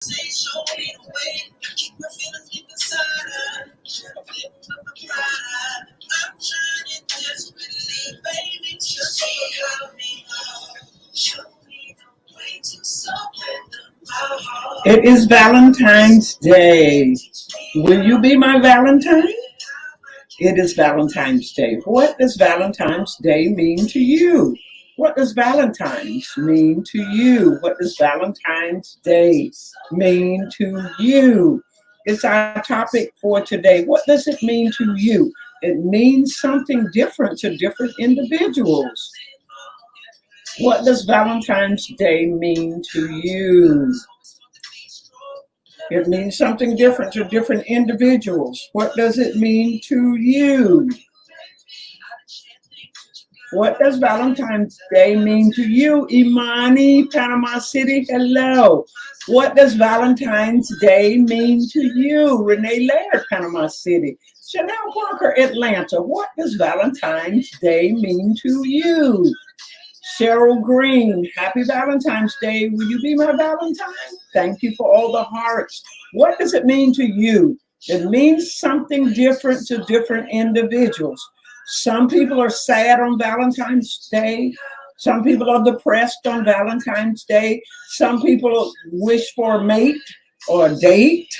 It is Valentine's Day. Will you be my Valentine? It is Valentine's Day. What does Valentine's Day mean to you? What does Valentine's mean to you? What does Valentine's Day mean to you? It's our topic for today. What does it mean to you? It means something different to different individuals. What does Valentine's Day mean to you? It means something different to different individuals. What does it mean to you? What does Valentine's Day mean to you? Imani, Panama City, hello. What does Valentine's Day mean to you? Renee Laird, Panama City. Chanel Parker, Atlanta. What does Valentine's Day mean to you? Cheryl Green, happy Valentine's Day. Will you be my Valentine? Thank you for all the hearts. What does it mean to you? It means something different to different individuals. Some people are sad on Valentine's Day. Some people are depressed on Valentine's Day. Some people wish for a mate or a date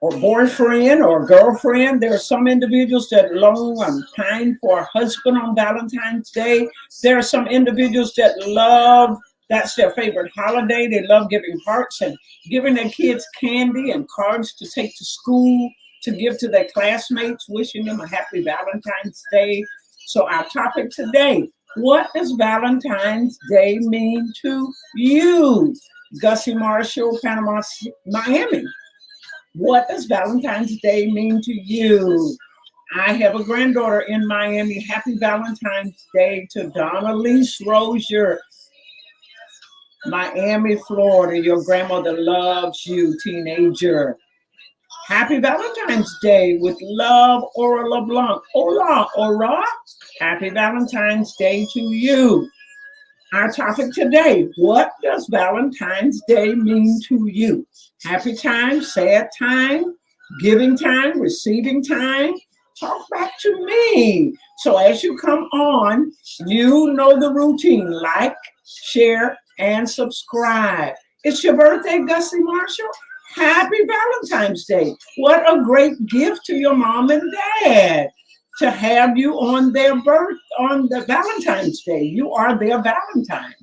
or boyfriend or girlfriend. There are some individuals that long and pine for a husband on Valentine's Day. There are some individuals that love, that's their favorite holiday. They love giving hearts and giving their kids candy and cards to take to school, to give to their classmates, wishing them a happy Valentine's Day. So our topic today, what does Valentine's Day mean to you? Gussie Marshall, Panama, Miami. What does Valentine's Day mean to you? I have a granddaughter in Miami. Happy Valentine's Day to Donnelise Rosier, Miami, Florida. Your grandmother loves you, teenager. Happy Valentine's Day with love, Aura LeBlanc. Hola, Aura. Happy Valentine's Day to you. Our topic today, what does Valentine's Day mean to you? Happy time, sad time, giving time, receiving time. Talk back to me. So as you come on, you know the routine. Like, share, and subscribe. It's your birthday, Gussie Marshall. Happy Valentine's Day. What a great gift to your mom and dad to have you on their on the Valentine's Day. You are their Valentine.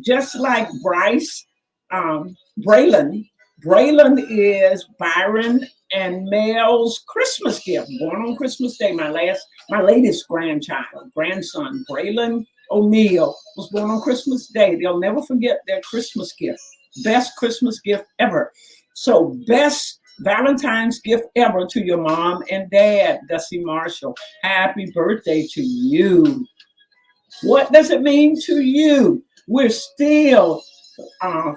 Just like Bryce, Braylon. Braylon is Byron and Mel's Christmas gift, born on Christmas Day. My latest grandson, Braylon O'Neill, was born on Christmas Day. They'll never forget their Christmas gift. Best Christmas gift ever. So best Valentine's gift ever to your mom and dad, Gussie Marshall. Happy birthday to you. What does it mean to you? We're still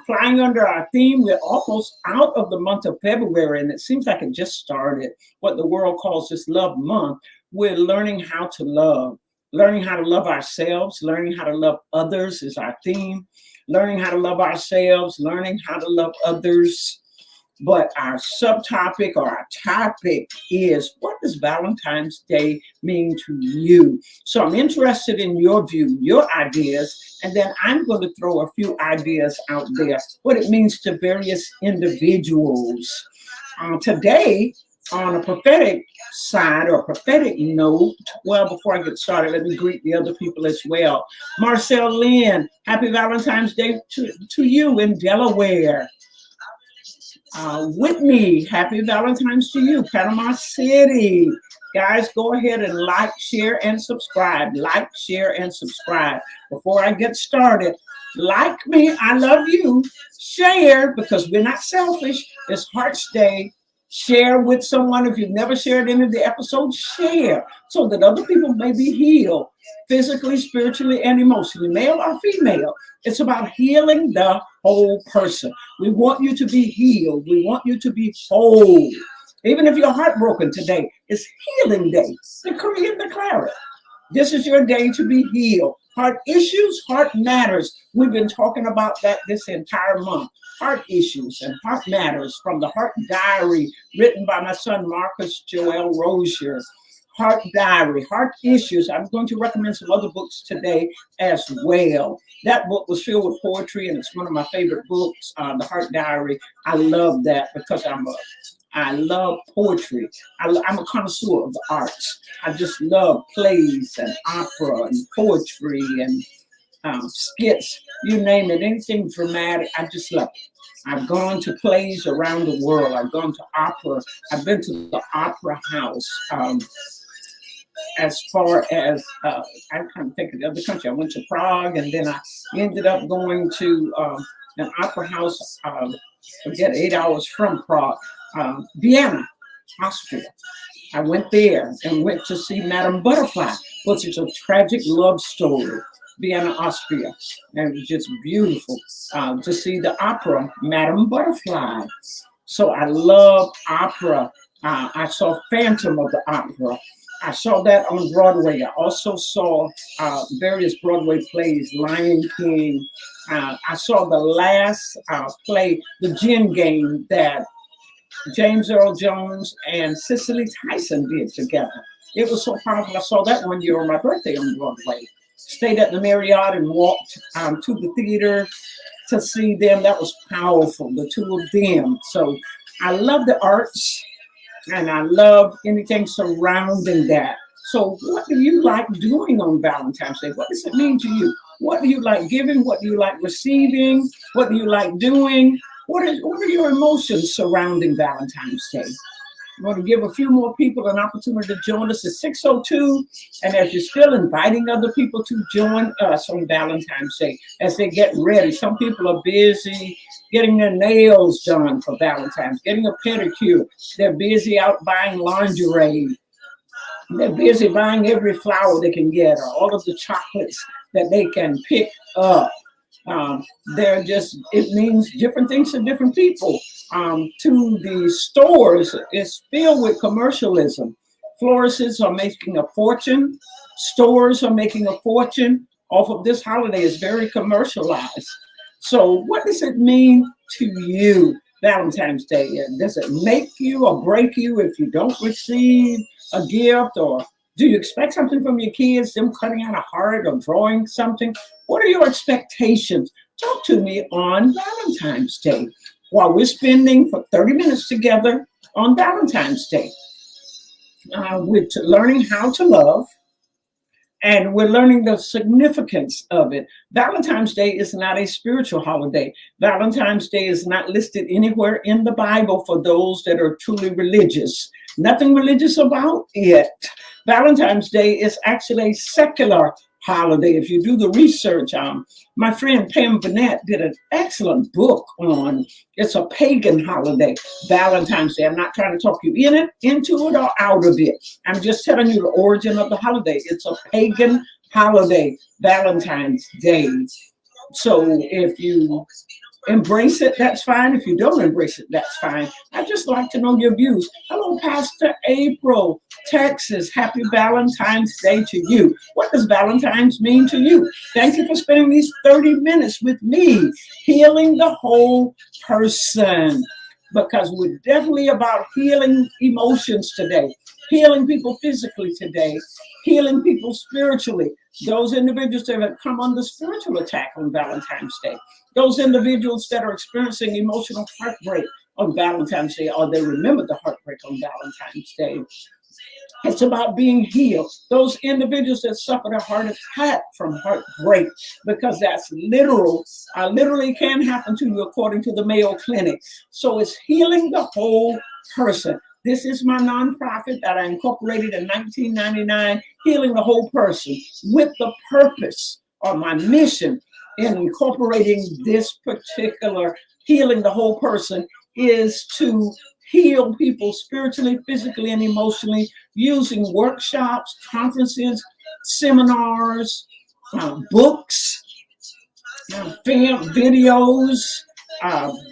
flying under our theme. We're almost out of the month of February, and it seems like it just started, what the world calls this love month. We're learning how to love. Learning how to love ourselves, learning how to love others is our theme. Learning how to love ourselves, learning how to love others. But our subtopic or our topic is, what does Valentine's Day mean to you? So I'm interested in your view, your ideas, and then I'm going to throw a few ideas out there, what it means to various individuals. Today, on a prophetic side or prophetic note, well, before I get started, let me greet the other people as well. Marcel Lynn, happy Valentine's Day to you in Delaware. Whitney, happy Valentine's to you, Panama City. Guys, go ahead and like, share, and subscribe. Like, share, and subscribe. Before I get started, like me, I love you. Share, because we're not selfish. It's Hearts Day. Share with someone. If you've never shared any of the episodes, share so that other people may be healed physically, spiritually, and emotionally, male or female. It's about healing the whole person. We want you to be healed. We want you to be whole. Even if you're heartbroken today, it's healing day. Decree and declare it. This is your day to be healed, Heart issues, heart matters. We've been talking about that this entire month. Heart issues and heart matters from the Heart Diary written by my son, Marcus Joel Rosier. Heart Diary, Heart Issues. I'm going to recommend some other books today as well. That book was filled with poetry, and it's one of my favorite books, The Heart Diary. I love that because I love poetry. I'm a connoisseur of the arts. I just love plays and opera and poetry and skits, you name it, anything dramatic. I just love it. I've gone to plays around the world. I've gone to opera. I've been to the opera house. As far as I can't think of the other country. I went to Prague, and then I ended up going to an opera house, forget 8 hours from Prague, Vienna, Austria. I went there and went to see Madame Butterfly, which is a tragic love story, Vienna, Austria. And it was just beautiful to see the opera, Madame Butterfly. So I love opera. I saw Phantom of the Opera. I saw that on Broadway. I also saw various Broadway plays, Lion King. I saw the last play, The Gin Game, that James Earl Jones and Cicely Tyson did together. It was so powerful. I saw that one year on my birthday on Broadway. Stayed at the Marriott and walked to the theater to see them. That was powerful, the two of them. So I love the arts. And I love anything surrounding that. So what do you like doing on Valentine's Day? What does it mean to you? What do you like giving? What do you like receiving? What do you like doing? What are your emotions surrounding Valentine's Day? I'm going to give a few more people an opportunity to join us at 6:02. And as you're still inviting other people to join us on Valentine's Day as they get ready. Some people are busy getting their nails done for Valentine's, getting a pedicure. They're busy out buying lingerie. They're busy buying every flower they can get, or all of the chocolates that they can pick up. It means different things to different people. To the stores, it's filled with commercialism. Florists are making a fortune. Stores are making a fortune off of this holiday. It's very commercialized. So what does it mean to you, Valentine's Day? Does it make you or break you if you don't receive a gift? Or do you expect something from your kids, them cutting out a heart or drawing something? What are your expectations? Talk to me on Valentine's Day while we're spending for 30 minutes together on Valentine's Day. We're learning how to love, and we're learning the significance of it. Valentine's Day is not a spiritual holiday. Valentine's Day is not listed anywhere in the Bible for those that are truly religious. Nothing religious about it. Valentine's Day is actually a secular holiday. If you do the research, my friend Pam Burnett did an excellent book on it's a pagan holiday, Valentine's Day. I'm not trying to talk you into it or out of it. I'm just telling you the origin of the holiday. It's a pagan holiday, Valentine's Day. So if you embrace it, that's fine. If you don't embrace it, that's fine. I'd just like to know your views. Hello, Pastor April, Texas. Happy Valentine's Day to you. What does Valentine's mean to you? Thank you for spending these 30 minutes with me, healing the whole person, because we're definitely about healing emotions today, healing people physically today, healing people spiritually. Those individuals that have come under spiritual attack on Valentine's Day, those individuals that are experiencing emotional heartbreak on Valentine's Day, or they remember the heartbreak on Valentine's Day. It's about being healed. Those individuals that suffered a heart attack from heartbreak, because that's literally can happen to you according to the Mayo Clinic. So it's healing the whole person. This is my nonprofit that I incorporated in 1999, Healing the Whole Person, with the purpose or my mission in incorporating this particular healing the whole person is to heal people spiritually, physically, and emotionally using workshops, conferences, seminars, books, film, videos,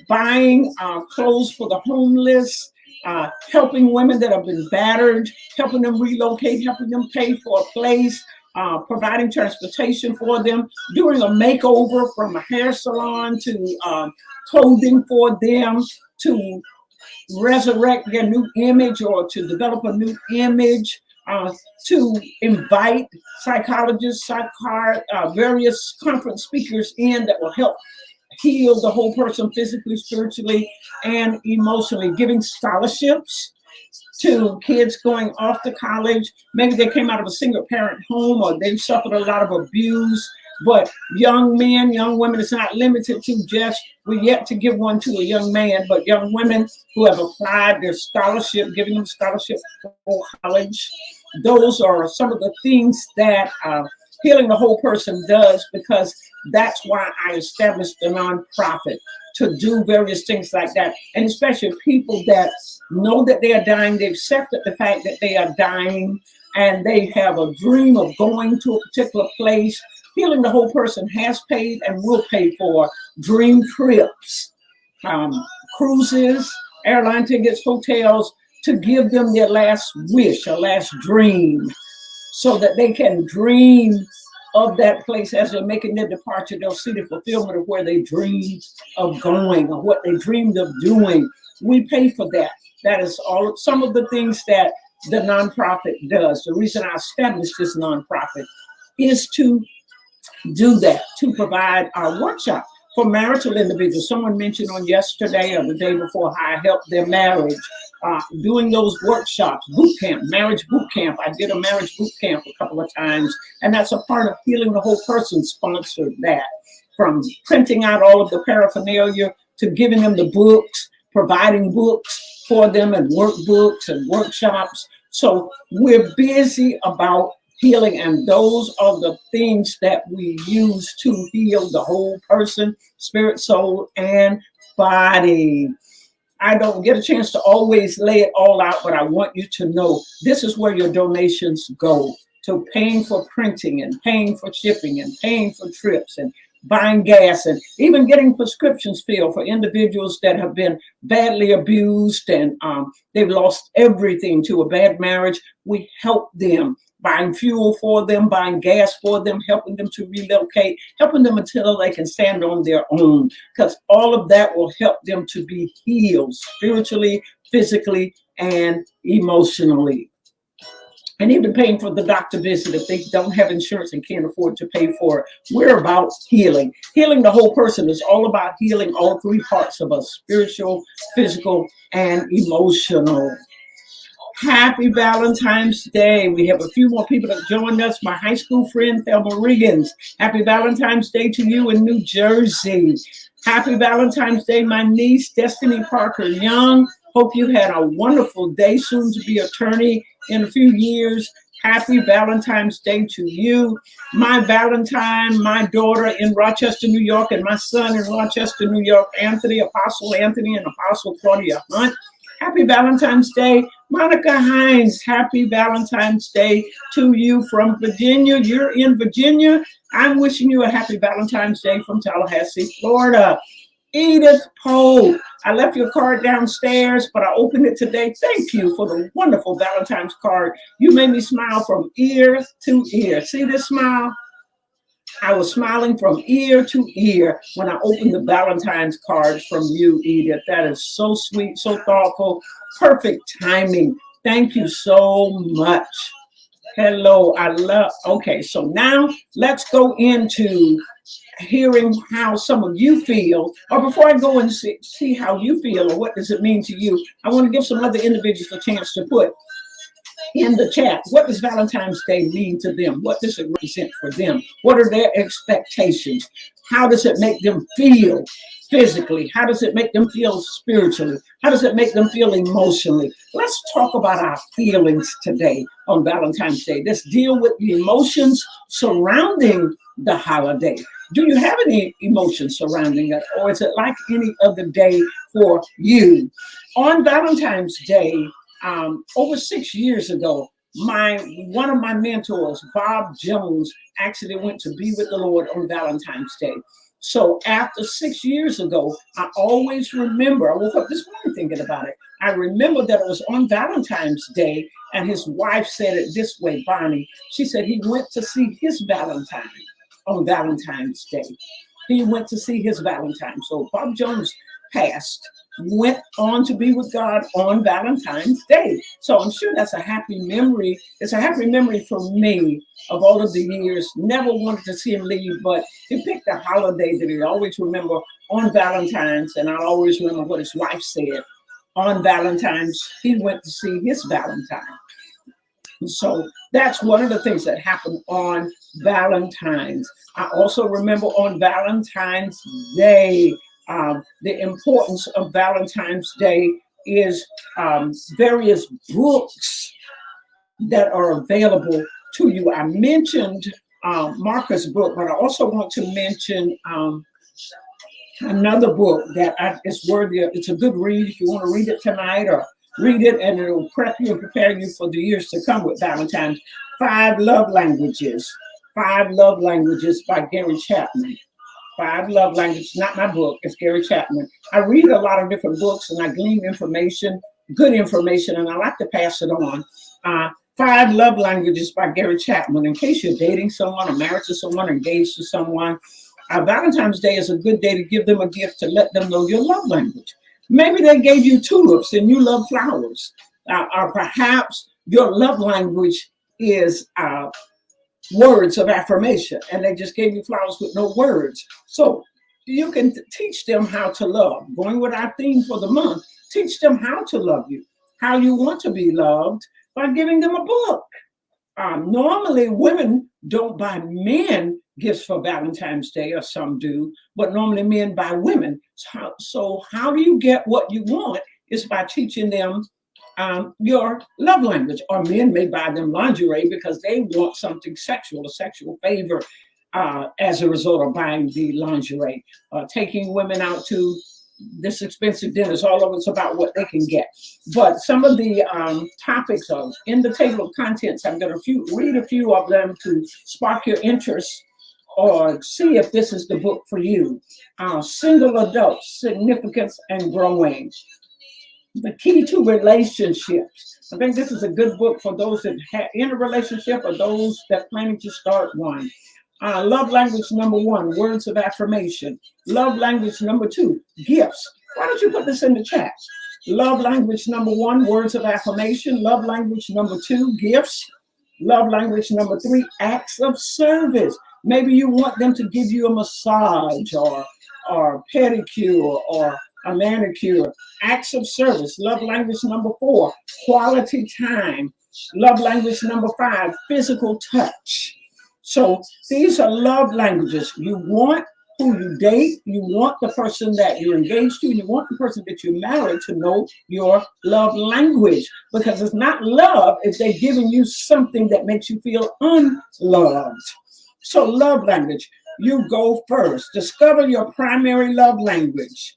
buying clothes for the homeless, helping women that have been battered, helping them relocate, helping them pay for a place, providing transportation for them, doing a makeover from a hair salon to clothing for them, to resurrect their new image or to develop a new image, to invite psychologists, various conference speakers in that will help heal the whole person physically, spiritually, and emotionally, giving scholarships to kids going off to college. Maybe they came out of a single parent home or they've suffered a lot of abuse. But young men, young women, it's not limited to just, we're yet to give one to a young man, but young women who have applied their scholarship, giving them scholarship for college. Those are some of the things that Healing the Whole Person does, because that's why I established a nonprofit, to do various things like that. And especially people that know that they are dying, they've accepted the fact that they are dying, and they have a dream of going to a particular place. Healing the Whole Person has paid and will pay for dream trips, cruises, airline tickets, hotels, to give them their last wish, or last dream, so that they can dream of that place as they're making their departure. They'll see the fulfillment of where they dreamed of going or what they dreamed of doing. We pay for that. That is all some of the things that the nonprofit does. The reason I established this nonprofit is to do that, to provide our workshop for marital individuals. Someone mentioned on yesterday or the day before how I helped their marriage, doing those workshops, boot camp, marriage boot camp. I did a marriage boot camp a couple of times, and that's a part of Healing the Whole Person sponsored that, from printing out all of the paraphernalia to giving them the books, providing books for them and workbooks and workshops. So we're busy about healing, and those are the things that we use to heal the whole person, spirit, soul, and body. I don't get a chance to always lay it all out, but I want you to know this is where your donations go, to paying for printing and paying for shipping and paying for trips and buying gas and even getting prescriptions filled for individuals that have been badly abused and they've lost everything to a bad marriage. We help them, buying fuel for them, buying gas for them, helping them to relocate, helping them until they can stand on their own, because all of that will help them to be healed spiritually, physically, and emotionally. And even paying for the doctor visit if they don't have insurance and can't afford to pay for it. We're about healing. Healing the whole person is all about healing all three parts of us: spiritual, physical, and emotional. Happy Valentine's Day. We have a few more people that joined us. My high school friend, Thelma Riggins. Happy Valentine's Day to you in New Jersey. Happy Valentine's Day, my niece, Destiny Parker Young. Hope you had a wonderful day, soon to be attorney in a few years. Happy Valentine's Day to you. My Valentine, my daughter in Rochester, New York, and my son in Rochester, New York, Apostle Anthony and Apostle Claudia Hunt. Happy Valentine's Day. Monica Hines, happy Valentine's Day to you from Virginia. You're in Virginia. I'm wishing you a happy Valentine's Day from Tallahassee, Florida. Edith Poe, I left your card downstairs, but I opened it today. Thank you for the wonderful Valentine's card. You made me smile from ear to ear. See this smile? I was smiling from ear to ear when I opened the Valentine's cards from you, Edith. That is so sweet, so thoughtful, perfect timing. Thank you so much. Hello, okay, so now let's go into hearing how some of you feel. Or before I go and see how you feel or what does it mean to you, I want to give some other individuals a chance to put in the chat, what does Valentine's Day mean to them? What does it represent for them? What are their expectations? How does it make them feel physically? How does it make them feel spiritually? How does it make them feel emotionally? Let's talk about our feelings today on Valentine's Day. Let's deal with the emotions surrounding the holiday. Do you have any emotions surrounding it, or is it like any other day for you? On Valentine's Day, over 6 years ago, one of my mentors, Bob Jones, actually went to be with the Lord on Valentine's Day. So after 6 years ago, I always remember, I woke up this morning thinking about it. I remember that it was on Valentine's Day, and his wife said it this way, Bonnie. She said he went to see his Valentine on Valentine's Day. He went to see his Valentine. So Bob Jones passed, went on to be with God on Valentine's Day. So I'm sure that's a happy memory. It's a happy memory for me of all of the years. Never wanted to see him leave, but he picked a holiday that he'd always remember on Valentine's, and I always remember what his wife said. On Valentine's, he went to see his Valentine. So that's one of the things that happened on Valentine's. I also remember on Valentine's Day, the importance of Valentine's Day is various books that are available to you. I mentioned Marcus' book, but I also want to mention another book that is worthy of, it's a good read if you want to read it tonight, or read it and it'll prep you and prepare you for the years to come with Valentine's. 5 Love Languages. 5 Love Languages by Gary Chapman. 5 Love Languages, not my book, it's Gary Chapman. I read a lot of different books and I glean information, good information, and I like to pass it on. 5 Love Languages by Gary Chapman. In case you're dating someone or married to someone, engaged to someone, Valentine's Day is a good day to give them a gift to let them know your love language. Maybe they gave you tulips and you love flowers. Or perhaps your love language is words of affirmation, and they just gave you flowers with no words. So you can teach them how to love. Going with our theme for the month, teach them how to love you, how you want to be loved, by giving them a book. Normally, women don't buy men gifts for Valentine's Day, or some do, but normally men buy women. So how do you get what you want is by teaching them your love language. Or men may buy them lingerie because they want something sexual, a sexual favor as a result of buying the lingerie. Taking women out to this expensive dinners, all of it's about what they can get. But some of the topics are in the table of contents. I'm going to read a few of them to spark your interest or see if this is the book for you. Single Adults, Significance and Growing. The Key to Relationships. I think this is a good book for those that are in a relationship or those that are planning to start one. Love language number 1, words of affirmation. Love language number 2, gifts. Why don't you put this in the chat? Love language number 1, words of affirmation. Love language number 2, gifts. Love language number 3, acts of service. Maybe you want them to give you a massage or pedicure or a manicure. Acts of service. Love language number 4, quality time. Love language number 5, physical touch. So these are love languages. You want who you date, you want the person that you're engaged to, and you want the person that you're married to know your love language. Because it's not love if they're giving you something that makes you feel unloved. So love language, you go first. Discover your primary love language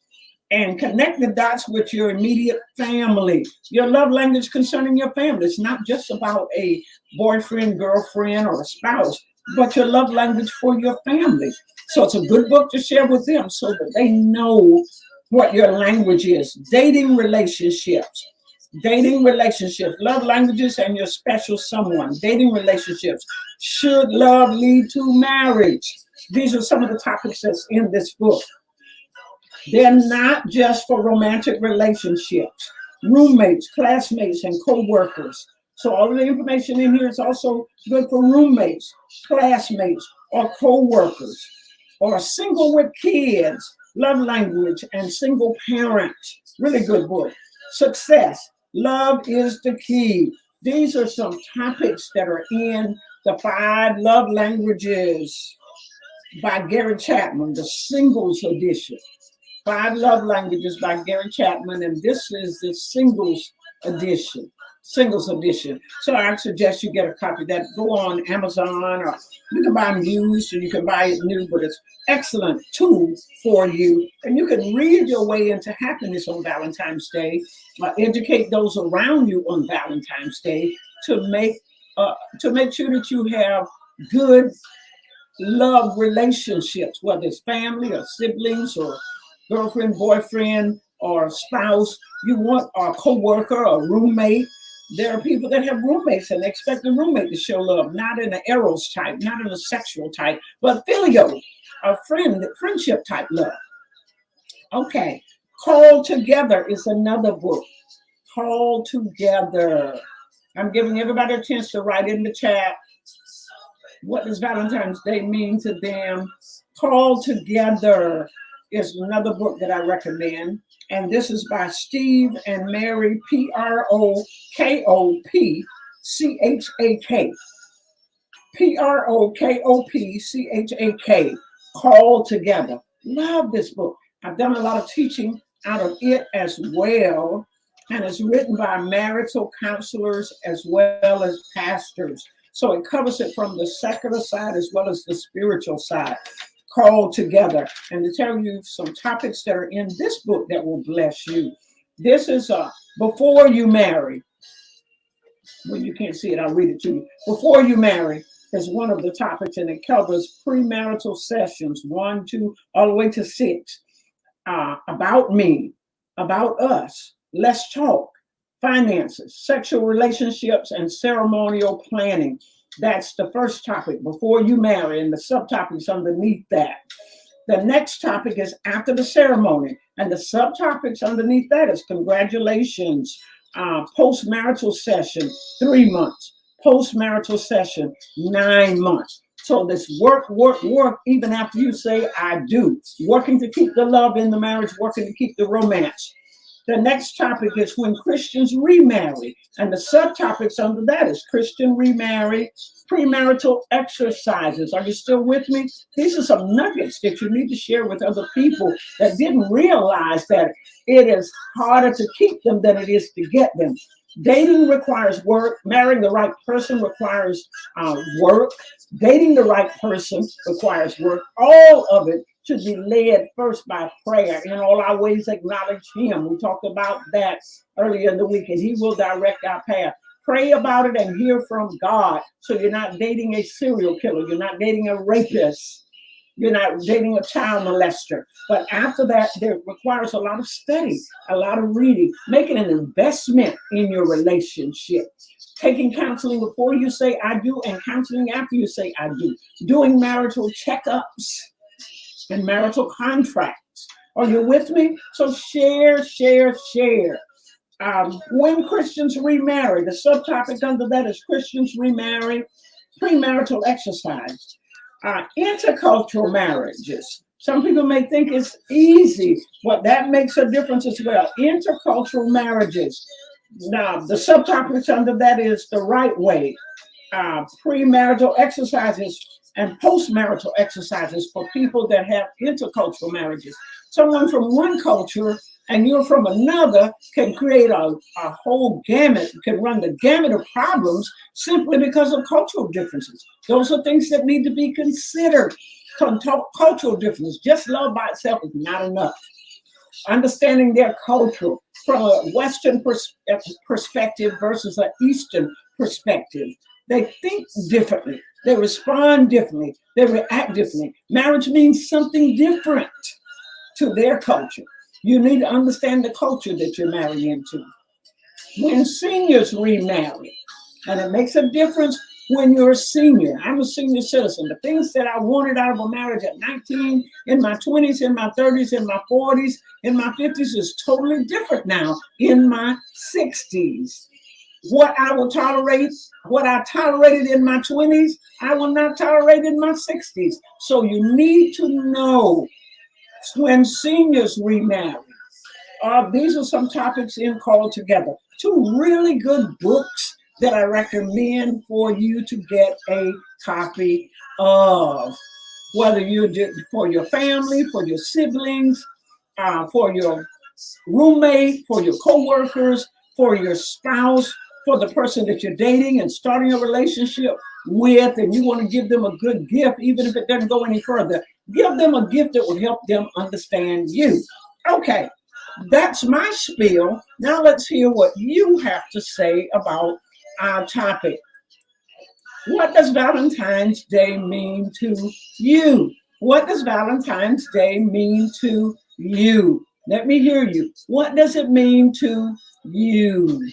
and connect the dots with your immediate family. Your love language concerning your family. It's not just about a boyfriend, girlfriend, or a spouse, but your love language for your family. So it's a good book to share with them so that they know what your language is. Dating relationships. Dating relationships. Love languages and your special someone. Dating relationships. Should love lead to marriage? These are some of the topics that's in this book. They're not just for romantic relationships. Roommates, classmates, and co-workers. So all of the information in here is also good for roommates, classmates, or co-workers, or single with kids, love language, and single parents. Really good book. Success, love is the key. These are some topics that are in the 5 Love Languages by Gary Chapman, the singles edition. 5 Love Languages by Gary Chapman, and this is the singles edition. So I suggest you get a copy of that. Go on Amazon, or you can buy them used, or you can buy it new, but it's excellent tool for you. And you can read your way into happiness on Valentine's Day, educate those around you on Valentine's Day to make sure that you have good love relationships, whether it's family or siblings or girlfriend, boyfriend, or spouse. You want a co-worker or roommate. There are people that have roommates and they expect the roommate to show love, not in an eros type, not in a sexual type, but filial, a friendship type love. Okay, Called Together is another book. Called Together. I'm giving everybody a chance to write in the chat. What does Valentine's Day mean to them? Called Together is another book that I recommend. And this is by Steve and Mary, Prokopchak. Prokopchak. Called Together. Love this book. I've done a lot of teaching out of it as well. And it's written by marital counselors as well as pastors. So it covers it from the secular side as well as the spiritual side. Called Together. And to tell you some topics that are in this book that will bless you. This is Before You Marry. When you can't see it, I'll read it to you. Before You Marry is one of the topics, and it covers premarital sessions 1, 2, all the way to 6. About me, about us, let's talk, finances, sexual relationships, and ceremonial planning. That's the first topic, Before You Marry, and the subtopics underneath that. The next topic is After the Ceremony, and the subtopics underneath that is Congratulations, Postmarital Session, 3 months, Postmarital Session, 9 months. So this work, even after you say, I do. Working to keep the love in the marriage, working to keep the romance. The next topic is When Christians Remarry. And the subtopics under that is Christian Remarry, Premarital Exercises. Are you still with me? These are some nuggets that you need to share with other people that didn't realize that it is harder to keep them than it is to get them. Dating requires work. Marrying the right person requires work. Dating the right person requires work. All of it should be led first by prayer. In all our ways, acknowledge Him. We talked about that earlier in the week, and He will direct our path. Pray about it and hear from God. So you're not dating a serial killer. You're not dating a rapist. You're not dating a child molester. But after that, there requires a lot of study, a lot of reading, making an investment in your relationship. Taking counseling before you say I do and counseling after you say I do. Doing marital checkups and marital contracts. Are you with me? So share. When Christians remarry, the subtopic under that is Christians remarry, premarital exercise. Intercultural marriages. Some people may think it's easy, but that makes a difference as well. Intercultural marriages. Now, the subtopics under that is the right way, premarital exercises, and postmarital exercises for people that have intercultural marriages. Someone from one culture and you're from another can create a whole gamut, can run the gamut of problems simply because of cultural differences. Those are things that need to be considered. Cultural differences, just love by itself is not enough. Understanding their culture from a Western perspective versus an Eastern perspective. They think differently. They respond differently. They react differently. Marriage means something different to their culture. You need to understand the culture that you're marrying into. When seniors remarry, and it makes a difference when you're a senior. I'm a senior citizen. The things that I wanted out of a marriage at 19, in my 20s, in my 30s, in my 40s, in my 50s is totally different now in my 60s. What I will tolerate, what I tolerated in my 20s, I will not tolerate in my 60s. So you need to know when seniors remarry. These are some topics in Called Together. 2 really good books that I recommend for you to get a copy of. Whether you do for your family, for your siblings, for your roommate, for your co-workers, for your spouse, for the person that you're dating and starting a relationship with, and you want to give them a good gift, even if it doesn't go any further. Give them a gift that will help them understand you. Okay, that's my spiel. Now let's hear what you have to say about our topic. What does Valentine's Day mean to you? What does Valentine's Day mean to you? Let me hear you. What does it mean to you?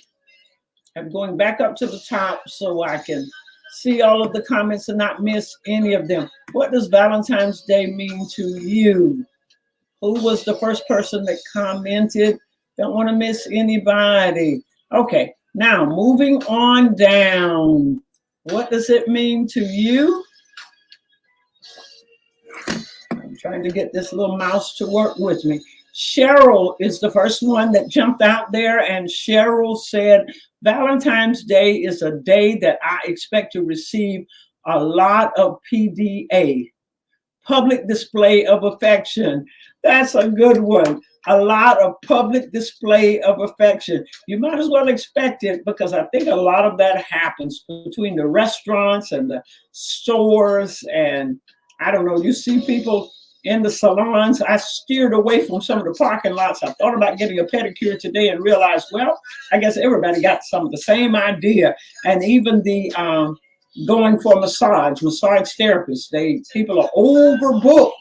I'm going back up to the top so I can see all of the comments and not miss any of them. What does Valentine's Day mean to you? Who was the first person that commented? Don't want to miss anybody. Okay, now moving on down. What does it mean to you? I'm trying to get this little mouse to work with me. Cheryl is the first one that jumped out there, and Cheryl said, Valentine's Day is a day that I expect to receive a lot of PDA, public display of affection. That's a good one. A lot of public display of affection. You might as well expect it, because I think a lot of that happens between the restaurants and the stores. And I don't know, you see people in the salons. I steered away from some of the parking lots. I thought about getting a pedicure today and realized, well, I guess everybody got some of the same idea. And even the going for massage therapists, people are overbooked.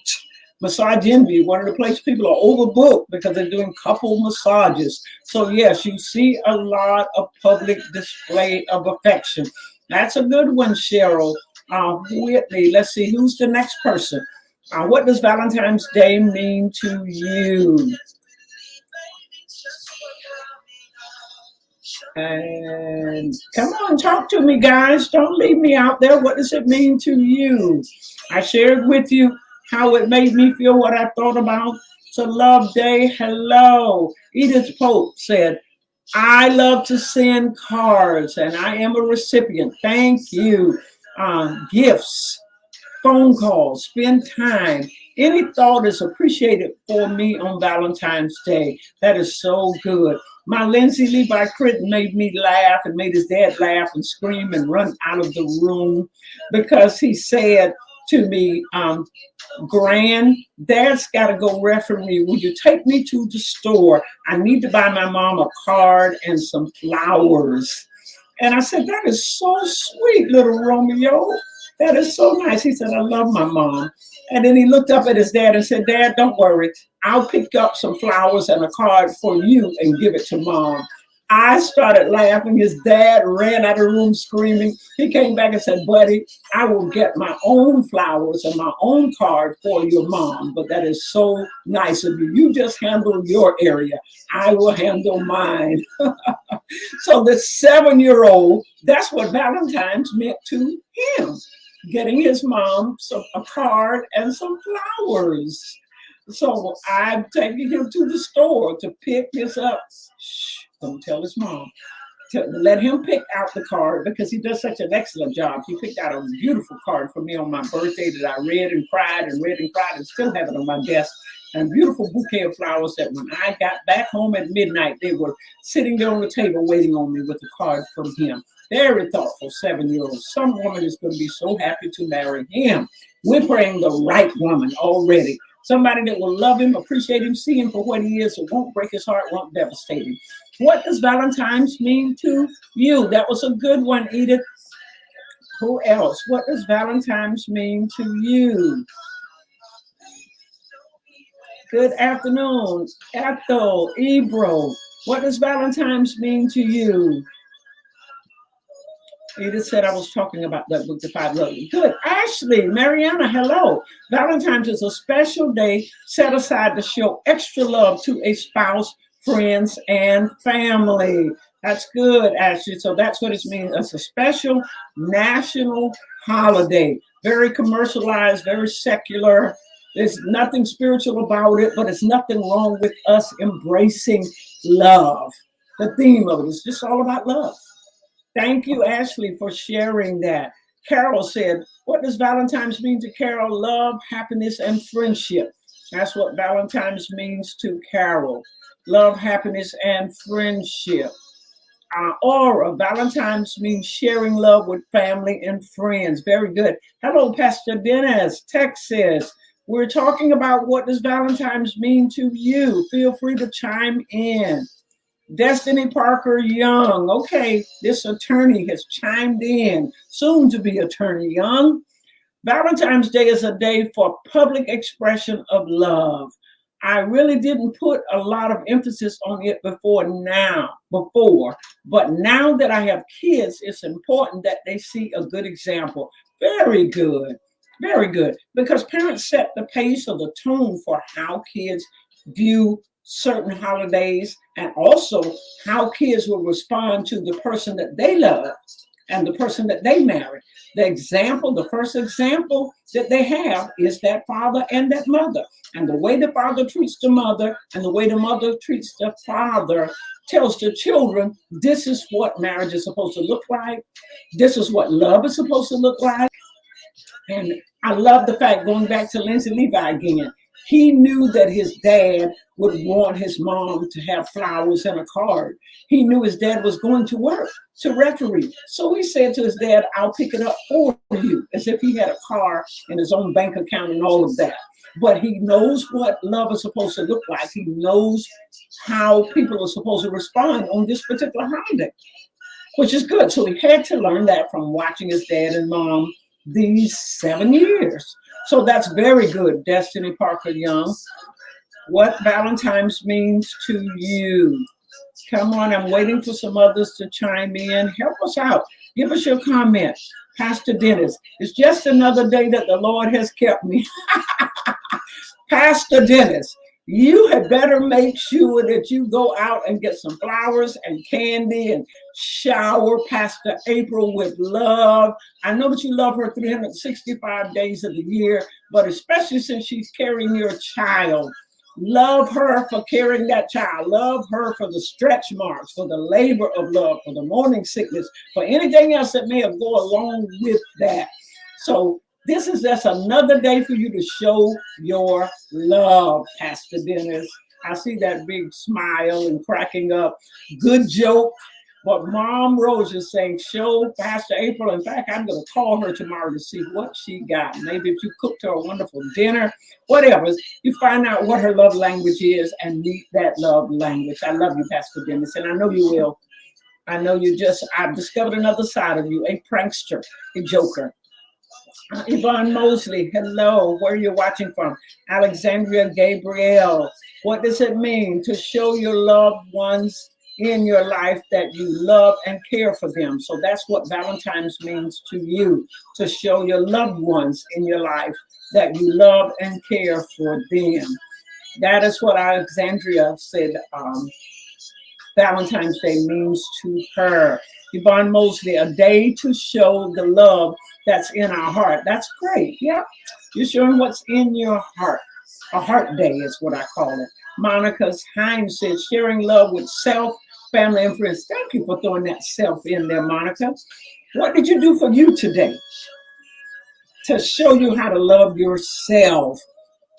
Massage Envy, one of the places people are overbooked because they're doing couple massages. So yes, you see a lot of public display of affection. That's a good one, Cheryl. Whitney, let's see, who's the next person? What does Valentine's Day mean to you? And come on, talk to me, guys. Don't leave me out there. What does it mean to you? I shared with you how it made me feel, what I thought about. It's a love day. Hello. Edith Pope said, I love to send cards, and I am a recipient. Thank you. Gifts, phone calls, spend time. Any thought is appreciated for me on Valentine's Day. That is so good. My Lindsay Levi Critton made me laugh and made his dad laugh and scream and run out of the room, because he said to me, Gran, Dad's got to go referee. Will you take me to the store? I need to buy my mom a card and some flowers. And I said, that is so sweet, little Romeo. That is so nice. He said, I love my mom. And then he looked up at his dad and said, Dad, don't worry. I'll pick up some flowers and a card for you and give it to Mom. I started laughing. His dad ran out of the room screaming. He came back and said, buddy, I will get my own flowers and my own card for your mom. But that is so nice of you. You just handle your area. I will handle mine. So the 7-year-old, that's what Valentine's meant to him. Getting his mom a card and some flowers. So I'm taking him to the store to pick this up. Shh, don't tell his mom. To let him pick out the card, because he does such an excellent job. He picked out a beautiful card for me on my birthday that I read and cried and still have it on my desk. And a beautiful bouquet of flowers that when I got back home at midnight, they were sitting there on the table waiting on me with a card from him. Very thoughtful 7-year-old. Some woman is going to be so happy to marry him. We're praying the right woman already. Somebody that will love him, appreciate him, see him for what he is, so won't break his heart, won't devastate him. What does Valentine's mean to you? That was a good one, Edith. Who else? What does Valentine's mean to you? Good afternoon, Ethel, Ebro. What does Valentine's mean to you? Edith said I was talking about that book, The 5 Love. Good. Ashley, Mariana, hello. Valentine's is a special day set aside to show extra love to a spouse, friends, and family. That's good, Ashley. So that's what it means. It's a special national holiday. Very commercialized, very secular. There's nothing spiritual about it, but it's nothing wrong with us embracing love. The theme of it is just all about love. Thank you, Ashley, for sharing that. Carol said, what does Valentine's mean to Carol? Love, happiness, and friendship. That's what Valentine's means to Carol. Love, happiness, and friendship. Aura, Valentine's means sharing love with family and friends. Very good. Hello, Pastor Dennis, Texas. We're talking about what does Valentine's mean to you. Feel free to chime in. Destiny Parker Young. Okay, this attorney has chimed in, soon to be attorney Young. Valentine's Day is a day for public expression of love. I really didn't put a lot of emphasis on it before, but now that I have kids, it's important that they see a good example. Very good, very good, because parents set the pace or the tone for how kids view certain holidays and also how kids will respond to the person that they love and the person that they marry. The first example that they have is that father and that mother. And the way the father treats the mother and the way the mother treats the father tells the children, this is what marriage is supposed to look like. This is what love is supposed to look like. And I love the fact, going back to Lindsay Levi again, he knew that his dad would want his mom to have flowers and a card. He knew his dad was going to work to referee. So he said to his dad, I'll pick it up for you, as if he had a car and his own bank account and all of that. But he knows what love is supposed to look like. He knows how people are supposed to respond on this particular holiday, which is good. So he had to learn that from watching his dad and mom these 7 years. So that's very good, Destiny Parker Young. What Valentine's means to you. Come on, I'm waiting for some others to chime in. Help us out. Give us your comments. Pastor Dennis, it's just another day that the Lord has kept me. Pastor Dennis, you had better make sure that you go out and get some flowers and candy and shower Pastor April with love. I know that you love her 365 days of the year, but especially since she's carrying your child. Love her for carrying that child. Love her for the stretch marks, for the labor of love, for the morning sickness, for anything else that may have gone along with that. So this is just another day for you to show your love, Pastor Dennis. I see that big smile and cracking up. Good joke. But Mom Rose is saying, show Pastor April. In fact, I'm going to call her tomorrow to see what she got. Maybe if you cooked her a wonderful dinner, whatever. You find out what her love language is and meet that love language. I love you, Pastor Dennis, and I know you will. I know I've discovered another side of you, a prankster, a joker. Yvonne Mosley, hello. Where are you watching from? Alexandria Gabriel. What does it mean to show your loved ones in your life that you love and care for them? So that's what Valentine's means to you, to show your loved ones in your life that you love and care for them. That is what Alexandria said Valentine's Day means to her. Yvonne Mosley, a day to show the love that's in our heart. That's great. Yeah, you're showing what's in your heart. A heart day is what I call it. Monica's Hines says, sharing love with self, family, and friends. Thank you for throwing that self in there, Monica. What did you do for you today to show you how to love yourself?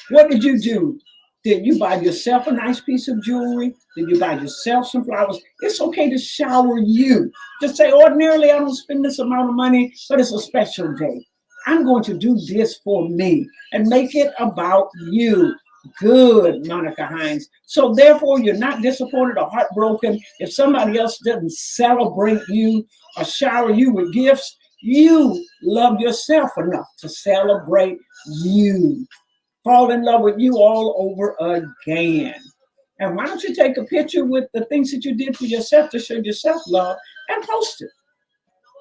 What did you do? Did you buy yourself a nice piece of jewelry? Did you buy yourself some flowers? It's okay to shower you. Just say, ordinarily, I don't spend this amount of money, but it's a special day. I'm going to do this for me and make it about you. Good, Monica Hines. So therefore, you're not disappointed or heartbroken if somebody else doesn't celebrate you or shower you with gifts. You love yourself enough to celebrate you. Fall in love with you all over again. And why don't you take a picture with the things that you did for yourself to show yourself love and post it?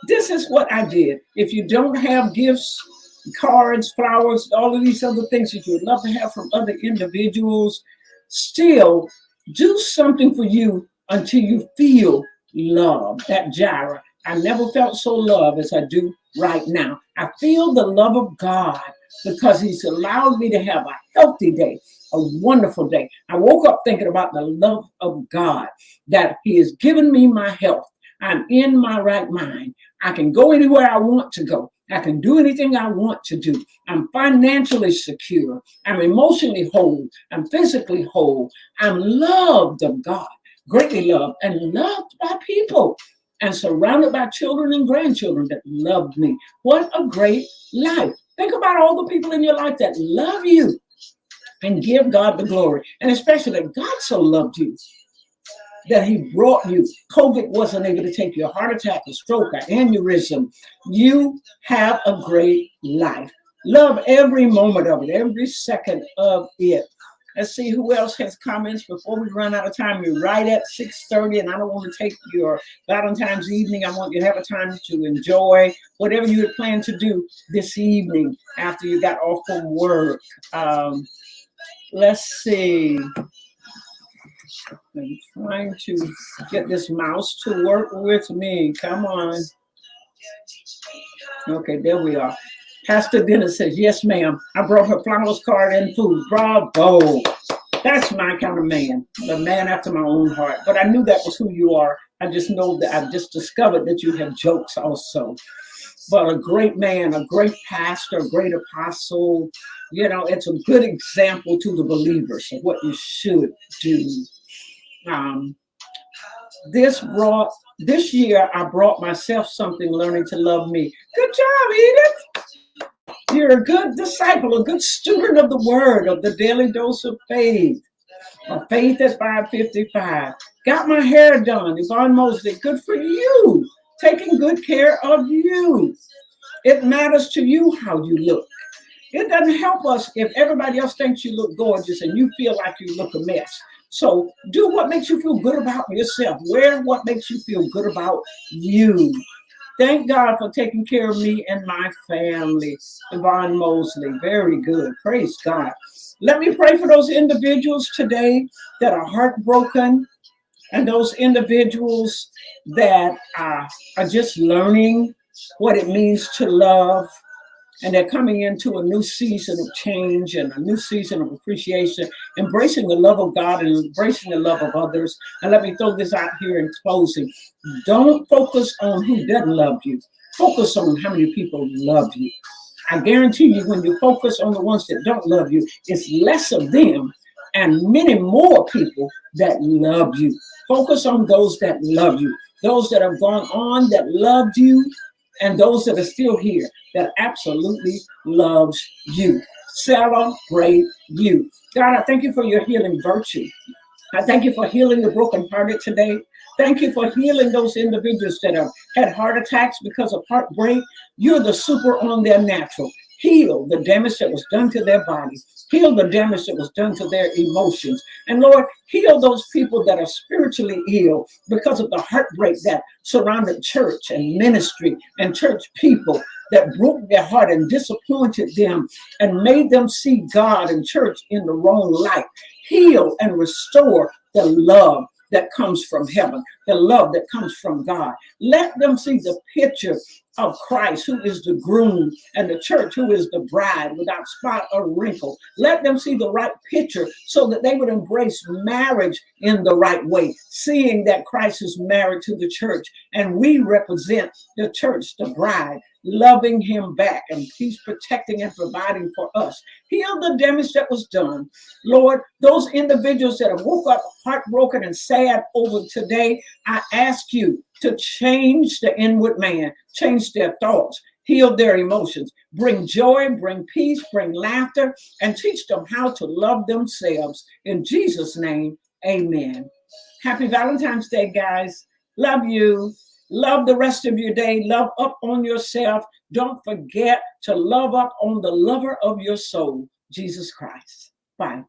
This is what I did. If you don't have gifts, cards, flowers, all of these other things that you would love to have from other individuals, still do something for you until you feel love, that gyra. I never felt so loved as I do right now. I feel the love of God because he's allowed me to have a healthy day, a wonderful day. I woke up thinking about the love of God, that he has given me my health. I'm in my right mind. I can go anywhere I want to go. I can do anything I want to do. I'm financially secure. I'm emotionally whole. I'm physically whole. I'm loved of God, greatly loved and loved by people, and surrounded by children and grandchildren that love me. What a great life. Think about all the people in your life that love you and give God the glory. And especially that God so loved you that he brought you. COVID wasn't able to take your heart attack, a stroke, an aneurysm. You have a great life. Love every moment of it, every second of it. Let's see who else has comments before we run out of time. We're right at 6:30, and I don't want to take your Valentine's evening. I want you to have a time to enjoy whatever you had planned to do this evening after you got off from work. Let's see. I'm trying to get this mouse to work with me. Come on. Okay, there we are. Pastor Dennis says, yes, ma'am. I brought her flowers, card, and food. Bravo. That's my kind of man, the man after my own heart. But I knew that was who you are. I just know that I just discovered that you have jokes also. But a great man, a great pastor, a great apostle. You know, it's a good example to the believers of what you should do. This year, I brought myself something, learning to love me. Good job, Edith. You're a good disciple, a good student of the word, of the daily dose of faith. A faith at 555. Got my hair done. Yvonne Mosley, good for you. Taking good care of you. It matters to you how you look. It doesn't help us if everybody else thinks you look gorgeous and you feel like you look a mess. So do what makes you feel good about yourself. Wear what makes you feel good about you. Thank God for taking care of me and my family. Yvonne Mosley, very good. Praise God. Let me pray for those individuals today that are heartbroken and those individuals that are just learning what it means to love. And they're coming into a new season of change and a new season of appreciation, embracing the love of God and embracing the love of others. And let me throw this out here in closing. Don't focus on who doesn't love you. Focus on how many people love you. I guarantee you, when you focus on the ones that don't love you, it's less of them and many more people that love you. Focus on those that love you, those that have gone on that loved you, and those that are still here that absolutely loves you. Celebrate you. God, I thank you for your healing virtue. I thank you for healing the brokenhearted today. Thank you for healing those individuals that have had heart attacks because of heartbreak. You're the super on their natural. Heal the damage that was done to their bodies. Heal the damage that was done to their emotions. And Lord, heal those people that are spiritually ill because of the heartbreak that surrounded church and ministry and church people, that broke their heart and disappointed them and made them see God and church in the wrong light. Heal and restore the love that comes from heaven, the love that comes from God. Let them see the picture of Christ, who is the groom, and the church, who is the bride, without spot or wrinkle. Let them see the right picture so that they would embrace marriage in the right way, seeing that Christ is married to the church, and we represent the church, the bride, loving him back, and he's protecting and providing for us. Heal the damage that was done. Lord, those individuals that have woke up heartbroken and sad over today, I ask you to change the inward man, change their thoughts, heal their emotions, bring joy, bring peace, bring laughter, and teach them how to love themselves. In Jesus' name, amen. Happy Valentine's Day, guys. Love you. Love the rest of your day. Love up on yourself. Don't forget to love up on the lover of your soul, Jesus Christ. Bye.